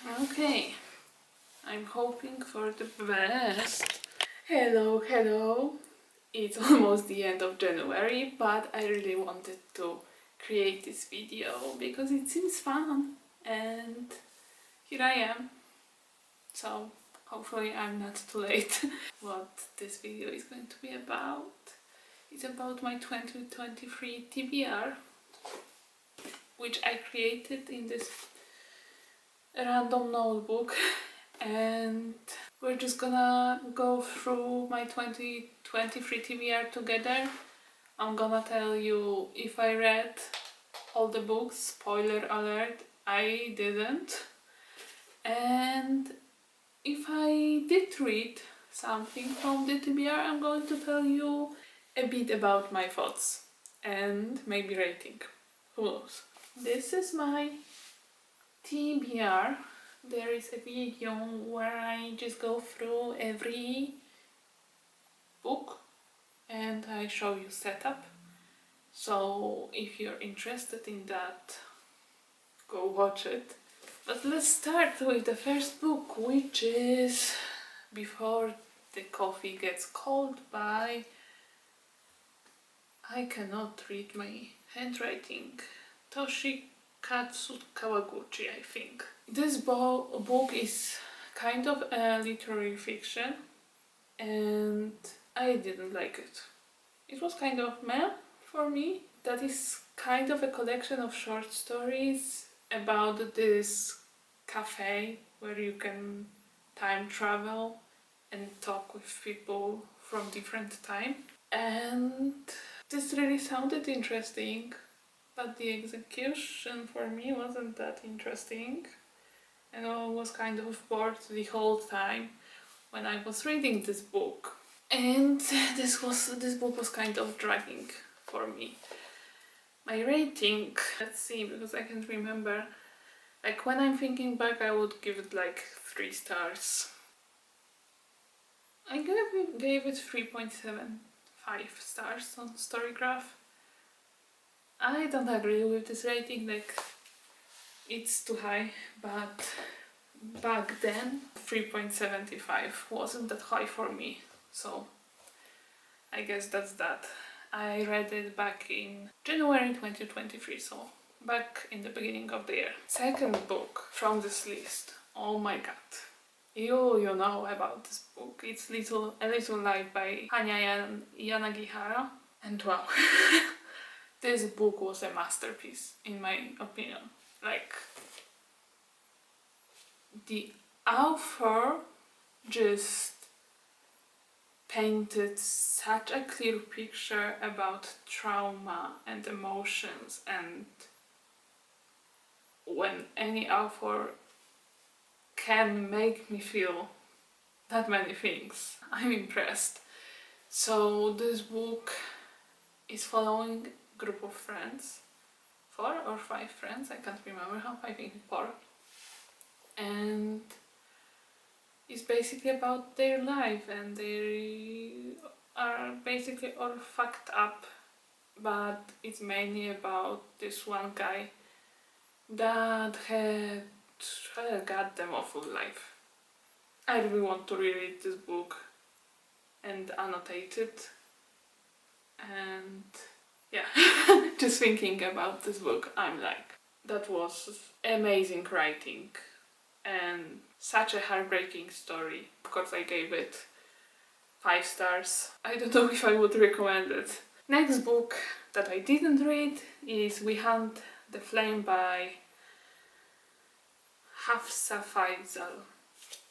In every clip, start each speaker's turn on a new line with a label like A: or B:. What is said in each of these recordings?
A: Okay, I'm hoping for the best. Hello. It's almost the end of January, but I really wanted to create this video because it seems fun and here I am. So hopefully I'm not too late. What this video is going to be about. It's about my 2023 TBR, which I created in this random notebook, and we're just gonna go through my 2023 TBR together. I'm gonna tell you if I read all the books, spoiler alert, I didn't, and if I did read something from the TBR, I'm going to tell you a bit about my thoughts and maybe rating, who knows. This is my TBR. There is a video where I just go through every book and I show you setup. So if you're interested in that, go watch it. But let's start with the first book, which is Before the Coffee Gets Cold by... I cannot read my handwriting. Toshikatsu Kawaguchi, I think. This book is kind of a literary fiction and I didn't like it. It was kind of meh for me. That is kind of a collection of short stories about this cafe where you can time travel and talk with people from different time. And this really sounded interesting, but the execution for me wasn't that interesting. And I was kind of bored the whole time when I was reading this book. And this book was kind of dragging for me. My rating, let's see, because I can't remember. Like when I'm thinking back, I would give it like 3 stars. I gave it 3.75 stars on Storygraph. I don't agree with this rating, like it's too high, but back then 3.75 wasn't that high for me, so I guess that's that. I read it back in January 2023, so back in the beginning of the year. Second book from this list, oh my god, you know about this book. It's A Little Life by Hanya Yanagihara, and wow. This book was a masterpiece in my opinion. Like, the author just painted such a clear picture about trauma and emotions, and when any author can make me feel that many things, I'm impressed. So this book is following a group of friends, 4 or 5 friends, I can't remember how, I think 4, and it's basically about their life, and they are basically all fucked up, but it's mainly about this one guy that had a goddamn awful life. I really want to reread this book and annotate it, and yeah, just thinking about this book, I'm like, that was amazing writing and such a heartbreaking story. Of course I gave it 5 stars. I don't know if I would recommend it. Next book that I didn't read is We Hunt the Flame by Hafsa Faizal.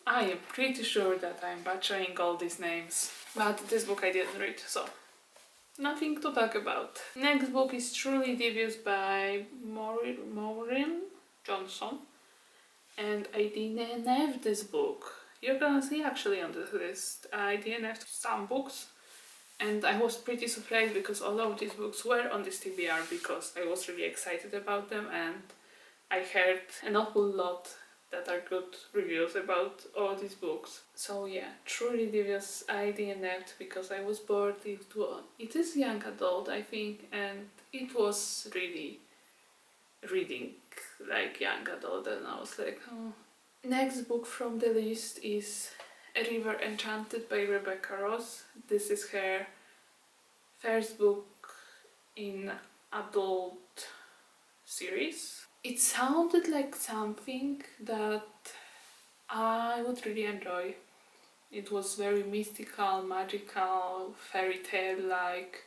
A: I am pretty sure that I'm butchering all these names, but this book I didn't read, so nothing to talk about. Next book is Truly Devious by Maureen Johnson, and I DNF'd this book. You're gonna see actually on this list. I DNF'd some books, and I was pretty surprised because all of these books were on this TBR because I was really excited about them, and I heard an awful lot that are good reviews about all these books. So yeah, Truly Devious I DNF'd because I was bored. It is young adult, I think, and it was really reading like young adult, and I was like, oh, Next book from the list is A River Enchanted by Rebecca Ross. This is her first book in adult series. It sounded like something that I would really enjoy. It was very mystical, magical, fairy tale like.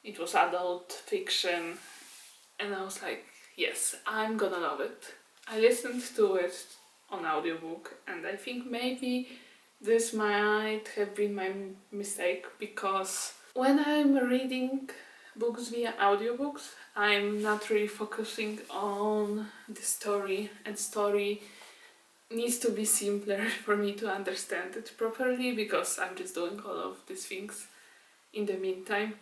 A: It was adult fiction, and I was like, yes, I'm gonna love it. I listened to it on audiobook, and I think maybe this might have been my mistake, because when I'm reading books via audiobooks, I'm not really focusing on the story, and story needs to be simpler for me to understand it properly, because I'm just doing all of these things in the meantime.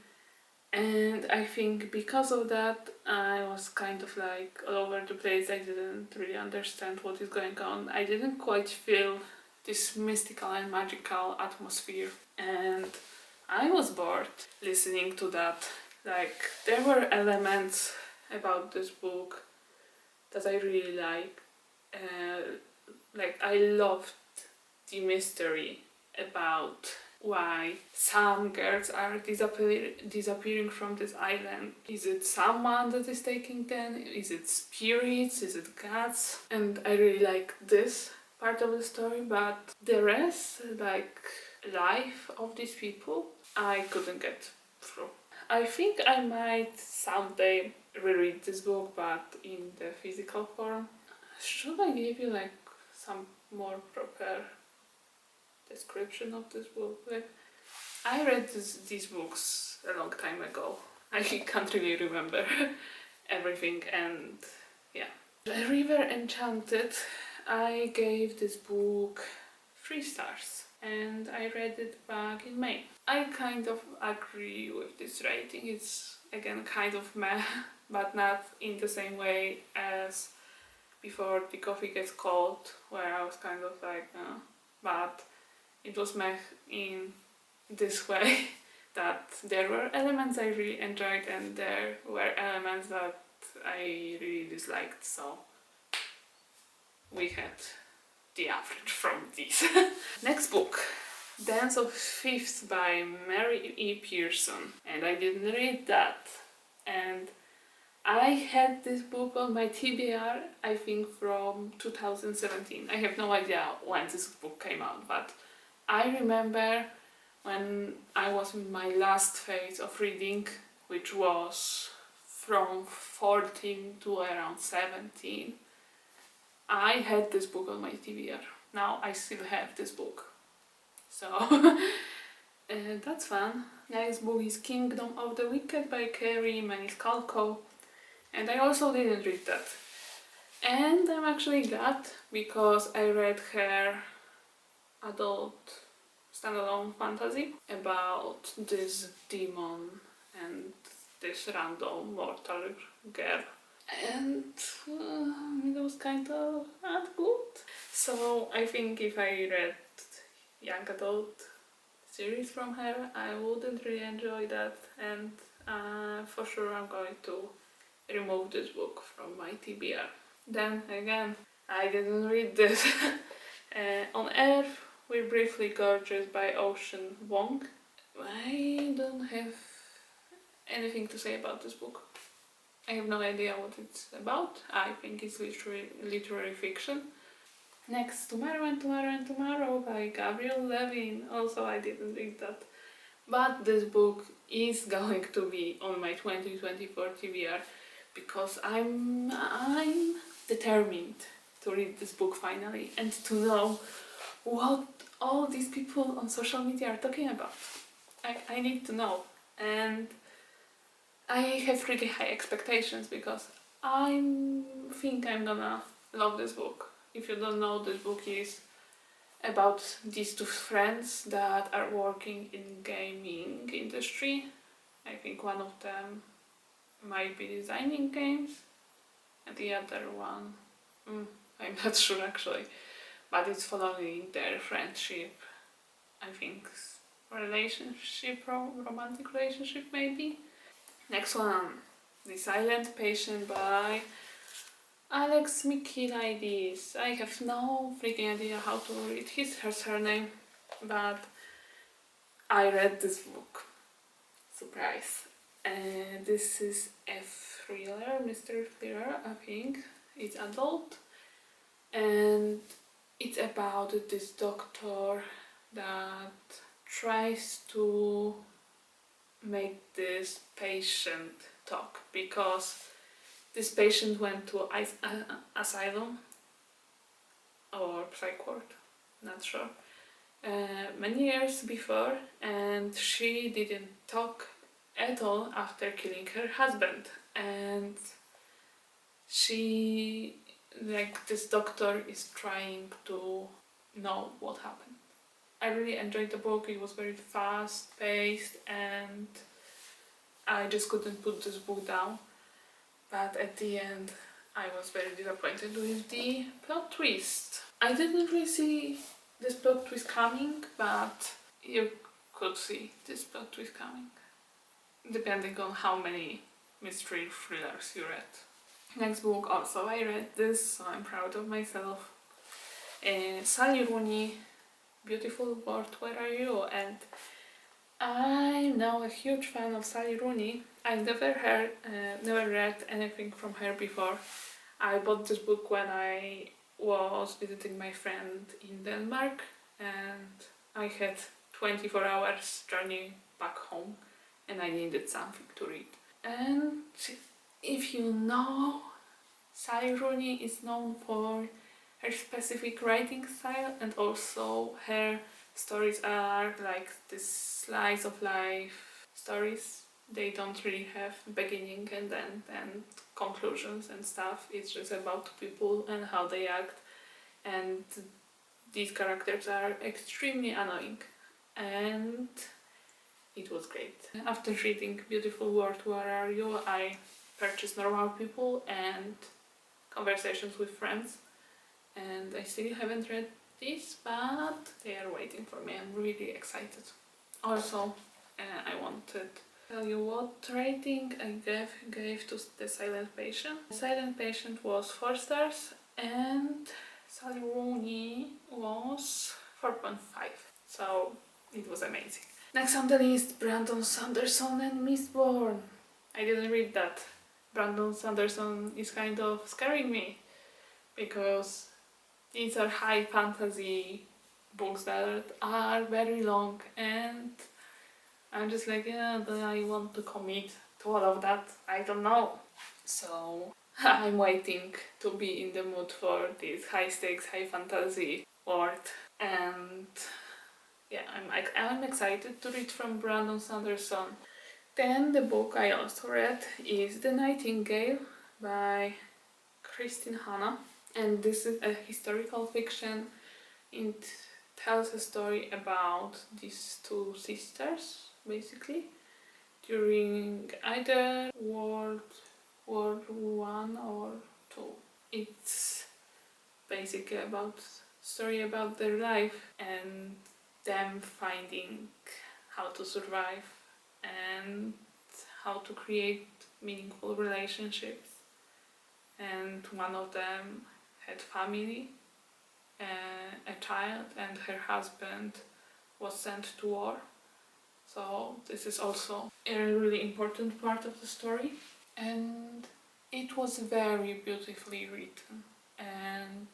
A: And I think because of that, I was kind of like all over the place. I didn't really understand what is going on. I didn't quite feel this mystical and magical atmosphere. And I was bored listening to that. Like, there were elements about this book that I really liked. Like, I loved the mystery about why some girls are disappearing from this island. Is it someone that is taking them? Is it spirits? Is it gods? And I really like this part of the story, but the rest, like life of these people, I couldn't get through. I think I might someday reread this book, but in the physical form. Should I give you like some more proper description of this book? Like, I read these books a long time ago. I can't really remember everything, and yeah. A River Enchanted, I gave this book 3 stars, and I read it back in May. I kind of agree with this rating. It's again kind of meh, but not in the same way as before The Coffee Gets Cold, where I was kind of like, but it was meh in this way that there were elements I really enjoyed and there were elements that I really disliked, so we had the average from these. Next book, Dance of Thieves by Mary E. Pearson, and I didn't read that, and I had this book on my TBR, I think from 2017. I have no idea when this book came out, but I remember when I was in my last phase of reading, which was from 14 to around 17, I had this book on my TBR. Now I still have this book. So that's fun. Next book is Kingdom of the Wicked by Carrie Maniscalco. And I also didn't read that. And I'm actually glad, because I read her adult standalone fantasy about this demon and this random mortal girl. And it was kind of not good. So I think if I read young adult series from her, I wouldn't really enjoy that. And for sure I'm going to remove this book from my TBR. Then again, I didn't read this. On Earth, We're Briefly Gorgeous by Ocean Wong. I don't have anything to say about this book. I have no idea what it's about. I think it's literary fiction. Next, Tomorrow and Tomorrow and Tomorrow by Gabrielle Levin. Also, I didn't read that. But this book is going to be on my 2024 TBR, because I'm determined to read this book finally and to know what all these people on social media are talking about. I need to know, and I have really high expectations, because I think I'm gonna love this book. If you don't know, this book is about these 2 friends that are working in gaming industry. I think one of them might be designing games, and the other one, I'm not sure actually, but it's following their friendship, I think relationship, romantic relationship maybe. Next one, The Silent Patient by Alex Michaelides. I have no freaking idea how to read her surname, but I read this book. Surprise. This is a thriller, mystery thriller, I think. It's adult. And it's about this doctor that tries to make this patient talk because this patient went to asylum or psych ward, not sure, many years before, and she didn't talk at all after killing her husband. And she, like, this doctor is trying to know what happened. I really enjoyed the book. It was very fast paced and I just couldn't put this book down. But at the end I was very disappointed with the plot twist. I didn't really see this plot twist coming, but you could see this plot twist coming, depending on how many mystery thrillers you read. Next book also I read this, so I'm proud of myself. Sally Rooney, Beautiful World, Where Are You? And I'm now a huge fan of Sally Rooney. I never read anything from her before. I bought this book when I was visiting my friend in Denmark and I had 24 hours journey back home and I needed something to read. And if you know, Sally Rooney is known for her specific writing style, and also her stories are like this slice of life stories. They don't really have beginning and end and conclusions and stuff. It's just about people and how they act, and these characters are extremely annoying, and it was great. After reading Beautiful World, Where Are You? I purchased Normal People and Conversations with Friends, and I still haven't read these, but they are waiting for me. I'm really excited. Also, I wanted to tell you what rating I gave to The Silent Patient. The Silent Patient was 4 stars and Sally Rooney was 4.5, so it was amazing. Next on the list, Brandon Sanderson and Mistborn. I didn't read that. Brandon Sanderson is kind of scaring me because these are high fantasy books that are very long and I'm just like, yeah, do I want to commit to all of that? I don't know. So I'm waiting to be in the mood for this high stakes, high fantasy world, and yeah, I'm excited to read from Brandon Sanderson. Then the book I also read is The Nightingale by Christine Hanna, and this is a historical fiction. It tells a story about these two sisters, basically, during either World War One or Two. It's basically about story about their life and them finding how to survive and how to create meaningful relationships. And one of them had family, a child, and her husband was sent to war. So this is also a really important part of the story. And it was very beautifully written. And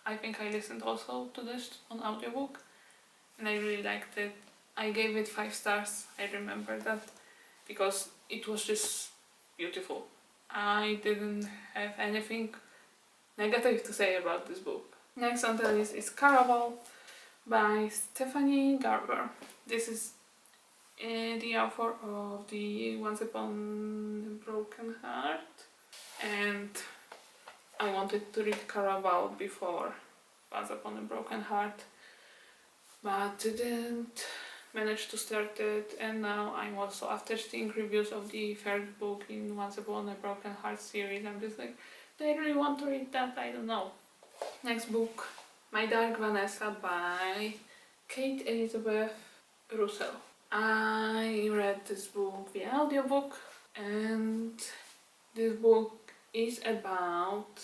A: I think I listened also to this on audiobook and I really liked it. I gave it 5 stars, I remember that, because it was just beautiful. I didn't have anything negative to say about this book. Next on the list is Caraval by Stephanie Garber. This is the author of the Once Upon a Broken Heart, and I wanted to read Caraval before Once Upon a Broken Heart, but didn't manage to start it, and now I'm also, after seeing reviews of the third book in Once Upon a Broken Heart series, I'm just like, do I really want to read that? I don't know. Next book, My Dark Vanessa by Kate Elizabeth Russell. I read this book via audiobook, and this book is about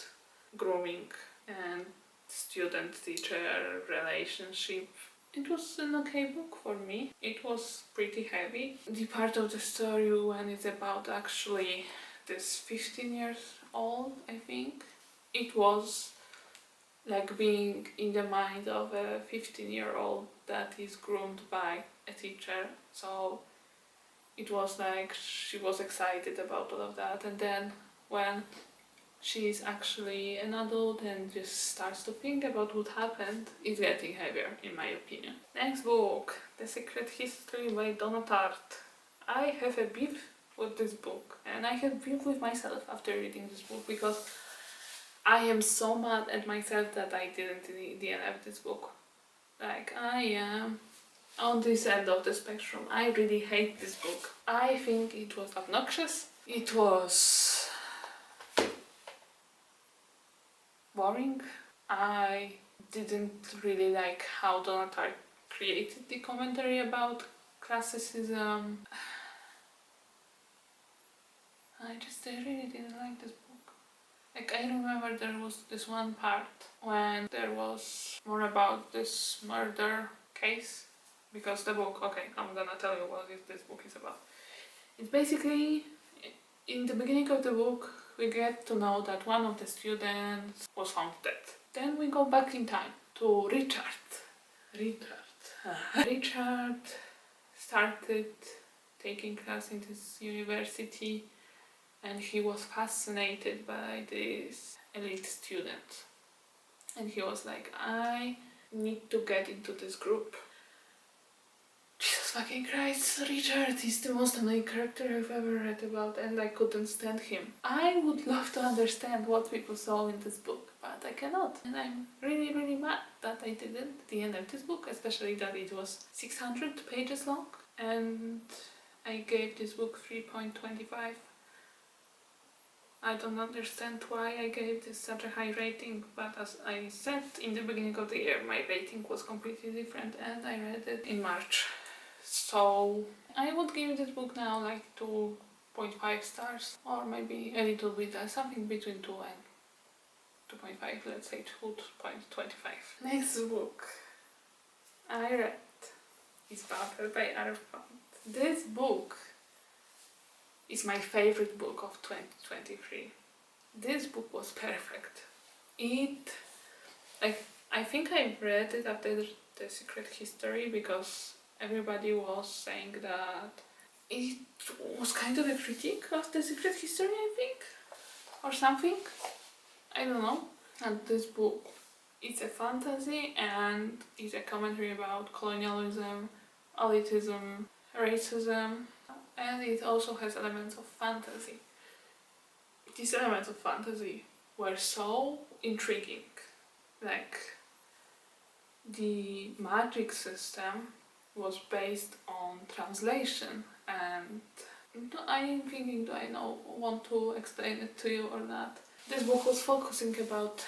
A: grooming and student-teacher relationship. It was an okay book for me. It was pretty heavy. The part of the story when it's about actually this 15 years old, I think, it was like being in the mind of a 15-year-old that is groomed by a teacher. So it was like she was excited about all of that, and then when she is actually an adult and just starts to think about what happened, it's getting heavier in my opinion. Next book, The Secret History by Donna Tartt. I have a beef with this book, and I have beef with myself after reading this book because I am so mad at myself that I didn't DNF this book. Like, I am on this end of the spectrum. I really hate this book. I think it was obnoxious. It was boring. I didn't really like how Donna Tartt created the commentary about classicism. I really didn't like this book. Like, I remember there was this one part when there was more about this murder case, because the book, okay, I'm gonna tell you what this book is about. It's basically, in the beginning of the book, we get to know that one of the students was found dead. Then we go back in time to Richard. Richard started taking class in this university, and he was fascinated by this elite student. And he was like, I need to get into this group. Jesus fucking Christ, Richard is the most annoying character I've ever read about, and I couldn't stand him. I would love to understand what people saw in this book, but I cannot. And I'm really mad that I didn't DNF this book, especially that it was 600 pages long. And I gave this book 3.25. I don't understand why I gave this such a high rating, but as I said in the beginning of the year, my rating was completely different, and I read it in March. So I would give this book now like 2.5 stars, or maybe a little bit, something between 2 and 2.5, let's say 2.25. Next book I read is Babel by Arfan. This book is my favorite book of 2023. This book was perfect. I think I read it after The Secret History because everybody was saying that it was kind of a critique of The Secret History, I think, or something. I don't know. And this book, it's a fantasy and it's a commentary about colonialism, elitism, racism, and it also has elements of fantasy. These elements of fantasy were so intriguing. Like, the magic system was based on translation, and I'm thinking, do I want to explain it to you or not? This book was focusing about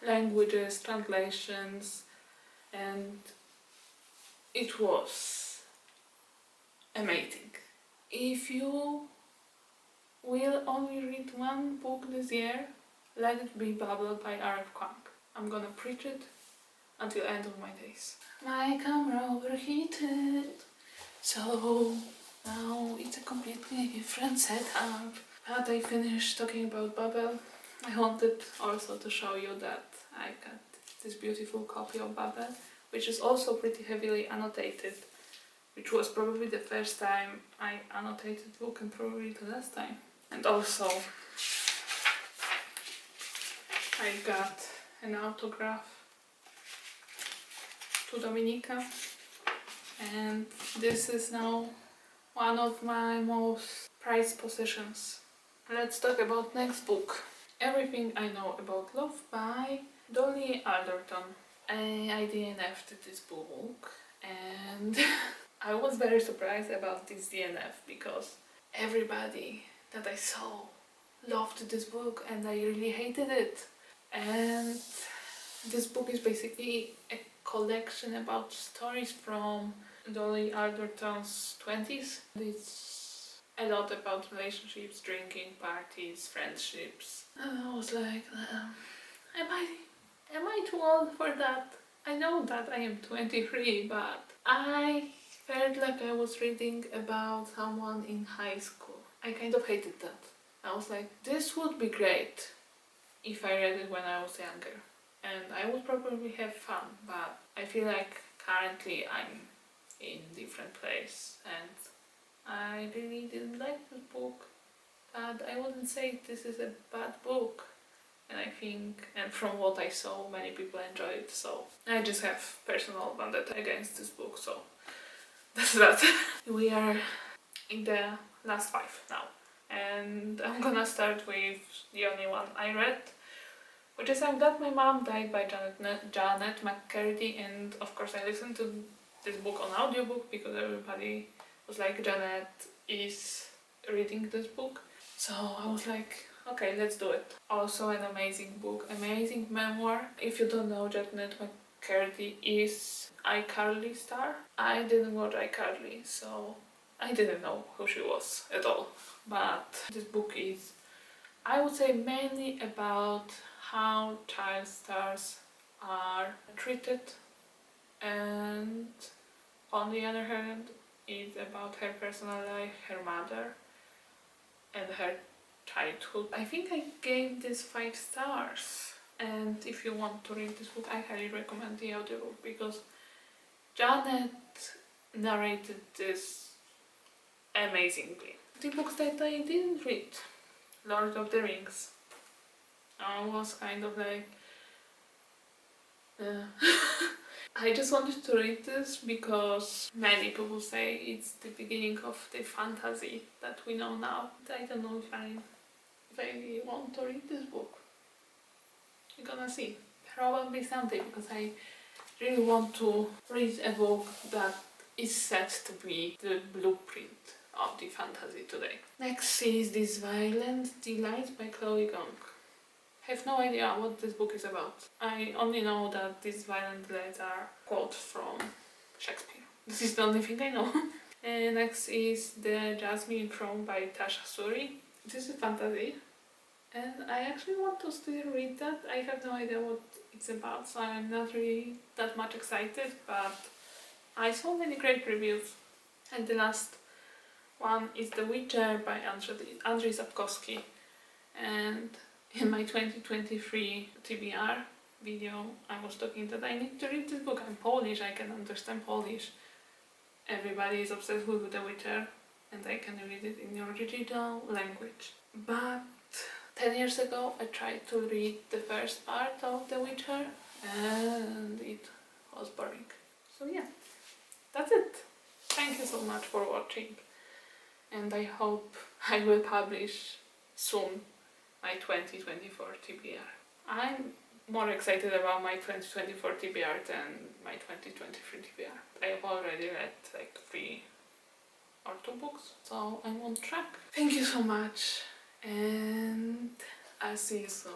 A: languages, translations, and it was amazing. If you will only read one book this year, let it be Babel by R.F. Kuang. I'm gonna preach it until end of my days. My camera overheated, so now it's a completely different setup. But I finished talking about Babel. I wanted also to show you that I got this beautiful copy of Babel, which is also pretty heavily annotated, which was probably the first time I annotated book and probably the last time. And also I got an autograph to Dominika, and this is now one of my most prized possessions. Let's talk about next book. Everything I Know About Love by Dolly Alderton. I DNF'd this book, and I was very surprised about this DNF because everybody that I saw loved this book and I really hated it. And this book is basically a collection about stories from Dolly Alderton's 20s. It's a lot about relationships, drinking, parties, friendships. And I was like, Am I too old for that? I know that I am 23, but I felt like I was reading about someone in high school. I kind of hated that. I was like, this would be great if I read it when I was younger. And I would probably have fun, but I feel like currently I'm in different place and I really didn't like this book. But I wouldn't say this is a bad book. And I think, and from what I saw, many people enjoy it, so I just have personal vendetta against this book, so that's that. We are in the last 5 now, and I'm gonna start with the only one I read, which is I'm Glad My Mom Died by Janet McCurdy, and of course I listened to this book on audiobook because everybody was like, Janet is reading this book, so I was like, okay, let's do it. Also an amazing book, amazing memoir. If you don't know, Janet McCurdy is iCarly star. I didn't watch iCarly, so I didn't know who she was at all. But this book is, I would say, mainly about how child stars are treated, and on the other hand, it's about her personal life, her mother, and her childhood. I think I gave this 5 stars, and if you want to read this book, I highly recommend the audiobook because Janet narrated this amazingly. The books that I didn't read, Lord of the Rings, I was kind of like I just wanted to read this because many people say it's the beginning of the fantasy that we know now. I don't know if I want to read this book. You're gonna see. Probably someday, because I really want to read a book that is said to be the blueprint of the fantasy today. Next is This Violent Delight by Chloe Gong. Have no idea what this book is about. I only know that these violent delights are quotes from Shakespeare. This is the only thing I know. And next is The Jasmine Throne by Tasha Suri. This is fantasy, and I actually want to still read that. I have no idea what it's about, so I'm not really that much excited, but I saw many great reviews. And the last one is The Witcher by Andrzej Sapkowski. And in my 2023 TBR video, I was talking that I need to read this book. I'm Polish, I can understand Polish. Everybody is obsessed with The Witcher, and I can read it in the original language. But 10 years ago I tried to read the first part of The Witcher and it was boring. So yeah, that's it. Thank you so much for watching, and I hope I will publish soon my 2024 TBR. I'm more excited about my 2024 TBR than my 2023 TBR. I have already read like 3 or 2 books, so I'm on track. Thank you so much, and I'll see you soon.